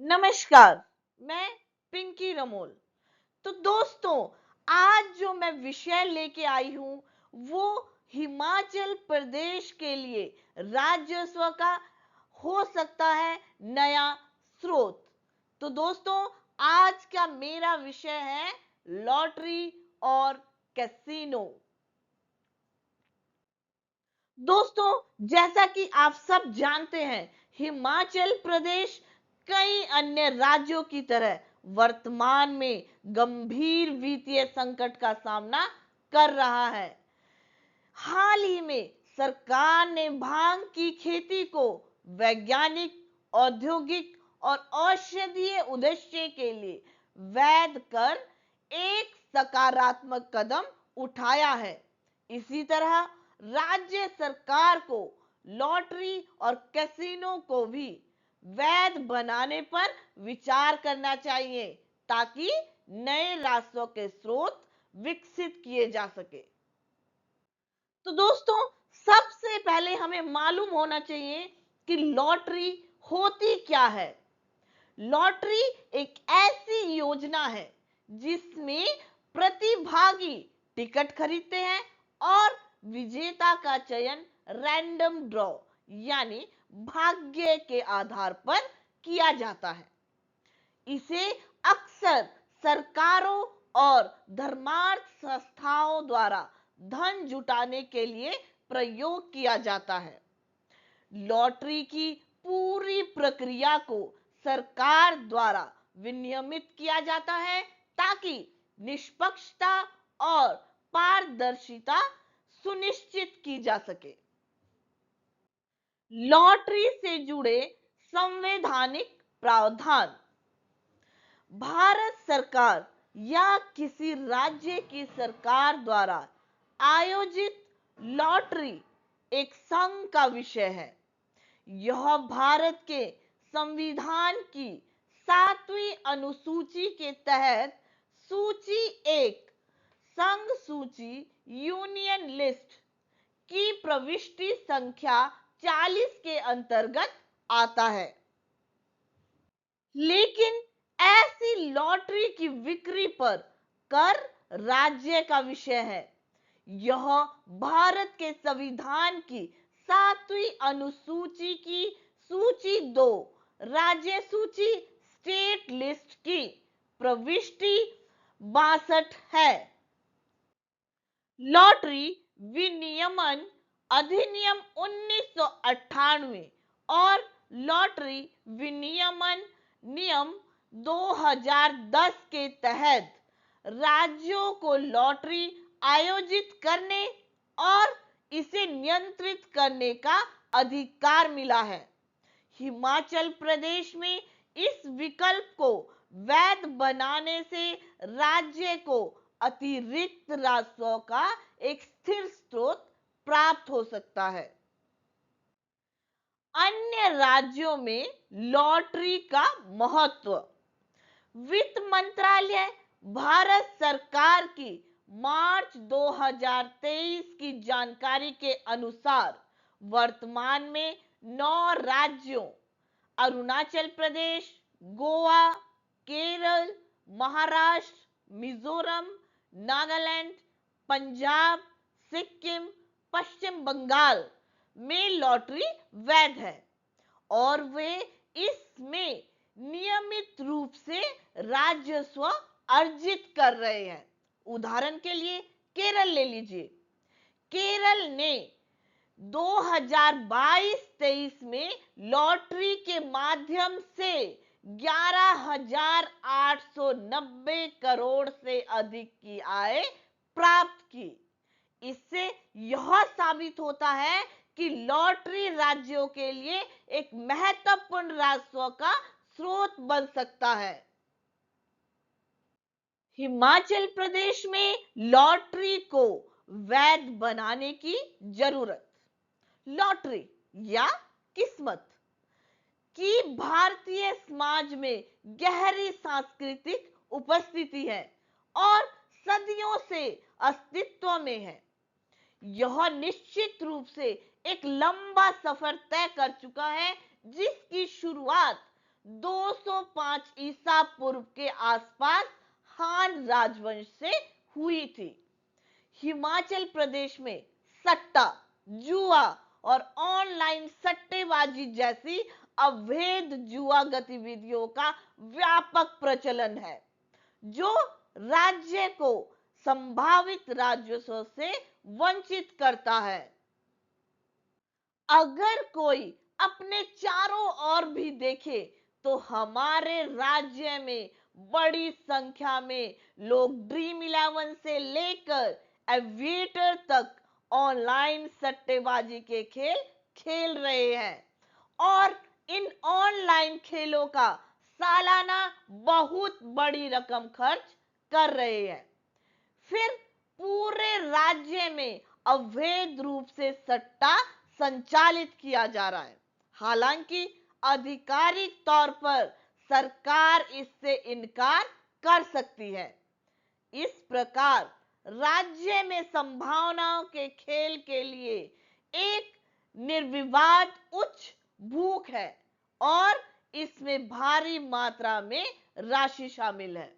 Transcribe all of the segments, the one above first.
नमस्कार, मैं पिंकी रमोल। तो दोस्तों, आज जो मैं विषय लेके आई हूं वो हिमाचल प्रदेश के लिए राजस्व का हो सकता है नया स्रोत। तो दोस्तों, आज का मेरा विषय है लॉटरी और कैसीनो। दोस्तों, जैसा कि आप सब जानते हैं, हिमाचल प्रदेश कई अन्य राज्यों की तरह वर्तमान में गंभीर वित्तीय संकट का सामना कर रहा है। हाल ही में सरकार ने भांग की खेती को वैज्ञानिक, औद्योगिक और औषधीय उद्देश्य के लिए वैध कर एक सकारात्मक कदम उठाया है। इसी तरह राज्य सरकार को लॉटरी और कैसीनो को भी वैध बनाने पर विचार करना चाहिए ताकि नए राजस्व के स्रोत विकसित किए जा सके। तो दोस्तों, सबसे पहले हमें मालूम होना चाहिए कि लॉटरी होती क्या है। लॉटरी एक ऐसी योजना है जिसमें प्रतिभागी टिकट खरीदते हैं और विजेता का चयन रैंडम ड्रॉ यानी भाग्य के आधार पर किया जाता है। इसे अक्सर सरकारों और धर्मार्थ संस्थाओं द्वारा धन जुटाने के लिए प्रयोग किया जाता है। लॉटरी की पूरी प्रक्रिया को सरकार द्वारा विनियमित किया जाता है ताकि निष्पक्षता और पारदर्शिता सुनिश्चित की जा सके। लॉटरी से जुड़े संवैधानिक प्रावधान। भारत सरकार या किसी राज्य की सरकार द्वारा आयोजित लॉटरी एक संघ का विषय है। यह भारत के संविधान की 7वीं अनुसूची के तहत सूची 1 संघ सूची यूनियन लिस्ट की प्रविष्टि संख्या 40 के अंतर्गत आता है। लेकिन ऐसी लॉटरी की बिक्री पर कर राज्य का विषय है। यह भारत के संविधान की 7वीं अनुसूची की सूची 2 राज्य सूची स्टेट लिस्ट की प्रविष्टि 62 है। लॉटरी विनियमन अधिनियम 1998 और लॉटरी विनियमन नियम 2010 के तहत राज्यों को लॉटरी आयोजित करने और इसे नियंत्रित करने का अधिकार मिला है। हिमाचल प्रदेश में इस विकल्प को वैध बनाने से राज्य को अतिरिक्त राजस्व का एक स्थिर स्रोत प्राप्त हो सकता है। अन्य राज्यों में लॉटरी का महत्व। वित्त मंत्रालय भारत सरकार की मार्च 2023 की जानकारी के अनुसार वर्तमान में 9 राज्यों अरुणाचल प्रदेश, गोवा, केरल, महाराष्ट्र, मिजोरम, नागालैंड, पंजाब, सिक्किम, पश्चिम बंगाल में लॉटरी वैध है और वे इसमें नियमित रूप से राजस्व अर्जित कर रहे हैं। उदाहरण के लिए केरल ले लीजिए। केरल ने 2022-23 में लॉटरी के माध्यम से 11,890 करोड़ से अधिक की आय प्राप्त की। इससे यह साबित होता है कि लॉटरी राज्यों के लिए एक महत्वपूर्ण राजस्व का स्रोत बन सकता है। हिमाचल प्रदेश में लॉटरी को वैध बनाने की जरूरत। लॉटरी या किस्मत की भारतीय समाज में गहरी सांस्कृतिक उपस्थिति है और सदियों से अस्तित्व में है। यह निश्चित रूप से एक लंबा सफर तय कर चुका है जिसकी शुरुआत 205 ईसा पूर्व के आसपास हान राजवंश से हुई थी। हिमाचल प्रदेश में सट्टा, जुआ और ऑनलाइन सट्टेबाजी जैसी अवैध जुआ गतिविधियों का व्यापक प्रचलन है, जो राज्य को संभावित राजस्व से वंचित करता है। अगर कोई अपने चारों ओर भी देखे तो हमारे राज्य में बड़ी संख्या में लोग ड्रीम 11 से लेकर एविएटर तक ऑनलाइन सट्टेबाजी के खेल खेल रहे हैं और इन ऑनलाइन खेलों का सालाना बहुत बड़ी रकम खर्च कर रहे हैं। फिर पूरे राज्य में अवैध रूप से सट्टा संचालित किया जा रहा है। हालांकि आधिकारिक तौर पर सरकार इससे इनकार कर सकती है। इस प्रकार राज्य में संभावनाओं के खेल के लिए एक निर्विवाद उच्च भूख है और इसमें भारी मात्रा में राशि शामिल है।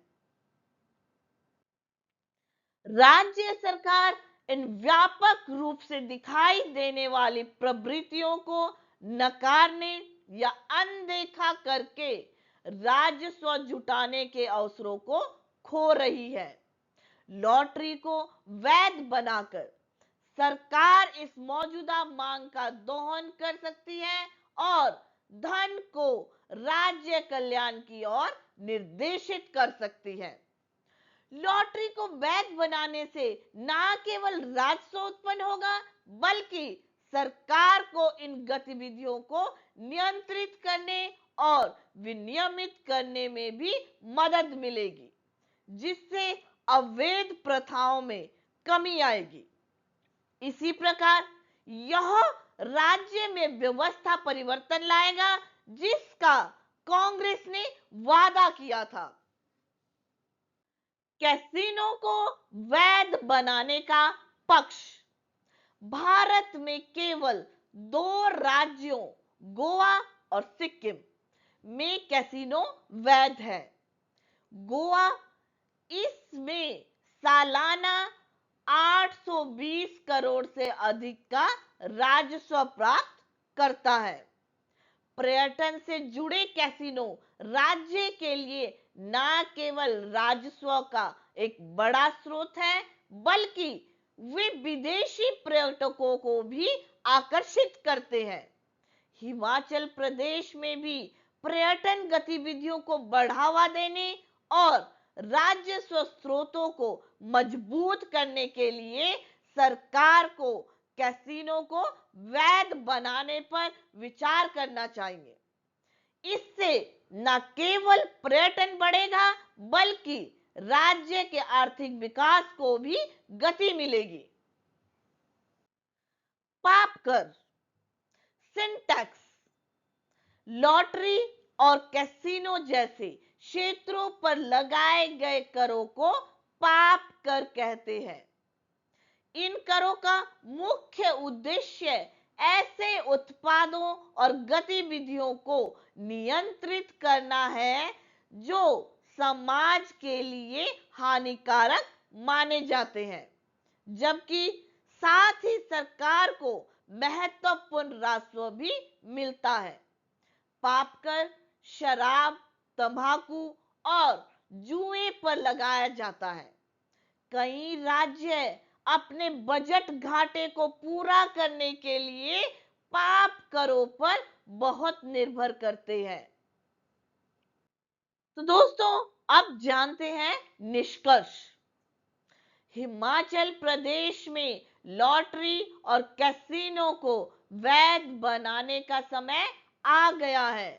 राज्य सरकार इन व्यापक रूप से दिखाई देने वाली प्रवृत्तियों को नकारने या अनदेखा करके राजस्व जुटाने के अवसरों को खो रही है। लॉटरी को वैध बनाकर सरकार इस मौजूदा मांग का दोहन कर सकती है और धन को राज्य कल्याण की ओर निर्देशित कर सकती है। लॉटरी को वैध बनाने से न केवल राजस्व उत्पन्न होगा, बल्कि सरकार को इन गतिविधियों को नियंत्रित करने और विनियमित करने में भी मदद मिलेगी, जिससे अवैध प्रथाओं में कमी आएगी। इसी प्रकार यह राज्य में व्यवस्था परिवर्तन लाएगा, जिसका कांग्रेस ने वादा किया था। कैसीनो को वैध बनाने का पक्ष। भारत में केवल 2 राज्यों गोवा और सिक्किम में कैसीनो वैध है। गोवा इसमें सालाना 820 करोड़ से अधिक का राजस्व प्राप्त करता है। पर्यटन से जुड़े कैसीनो राज्य के लिए न केवल राजस्व का एक बड़ा स्रोत है, बल्कि वे विदेशी पर्यटकों को भी आकर्षित करते हैं। हिमाचल प्रदेश में भी पर्यटन गतिविधियों को बढ़ावा देने और राजस्व स्रोतों को मजबूत करने के लिए सरकार को कैसीनो को वैध बनाने पर विचार करना चाहिए। इससे न केवल पर्यटन बढ़ेगा, बल्कि राज्य के आर्थिक विकास को भी गति मिलेगी। पाप कर, सिंटैक्स, लॉटरी और कैसीनो जैसे क्षेत्रों पर लगाए गए करों को पाप कर कहते हैं। इन करों का मुख्य उद्देश्य ऐसे उत्पादों और गतिविधियों को नियंत्रित करना है जो समाज के लिए हानिकारक माने जाते हैं, जबकि साथ ही सरकार को महत्वपूर्ण राजस्व भी मिलता है। पाप कर शराब, तंबाकू और जुए पर लगाया जाता है। कई राज्य अपने बजट घाटे को पूरा करने के लिए पाप करों पर बहुत निर्भर करते हैं। तो दोस्तों, अब जानते हैं निष्कर्ष। हिमाचल प्रदेश में लॉटरी और कैसीनो को वैध बनाने का समय आ गया है।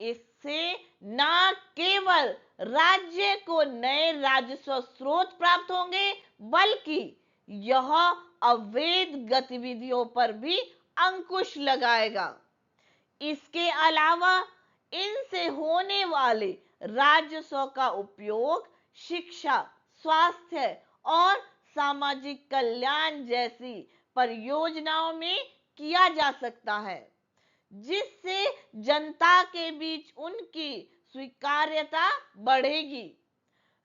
इससे न केवल राज्य को नए राजस्व स्रोत प्राप्त होंगे, बल्कि यह अवैध गतिविधियों पर भी अंकुश लगाएगा। इसके अलावा इनसे होने वाले राजस्व का उपयोग शिक्षा, स्वास्थ्य और सामाजिक कल्याण जैसी परियोजनाओं में किया जा सकता है, जिससे जनता के बीच उनकी स्वीकार्यता बढ़ेगी।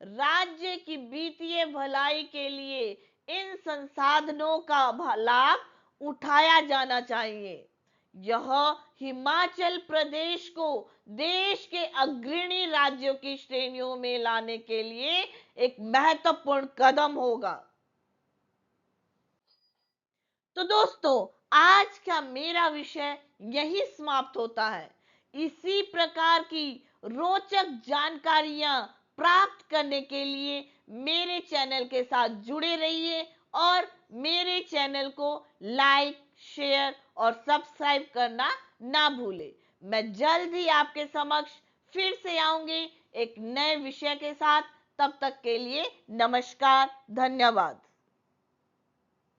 राज्य की वित्तीय भलाई के लिए इन संसाधनों का लाभ उठाया जाना चाहिए। यह हिमाचल प्रदेश को देश के अग्रणी राज्यों की श्रेणियों में लाने के लिए एक महत्वपूर्ण कदम होगा। तो दोस्तों, आज का मेरा विषय यही समाप्त होता है। इसी प्रकार की रोचक जानकारियां प्राप्त करने के लिए मेरे चैनल के साथ जुड़े रहिए और मेरे चैनल को लाइक, शेयर और सब्सक्राइब करना ना भूलें। मैं जल्द ही आपके समक्ष फिर से आऊंगी एक नए विषय के साथ। तब तक के लिए नमस्कार, धन्यवाद।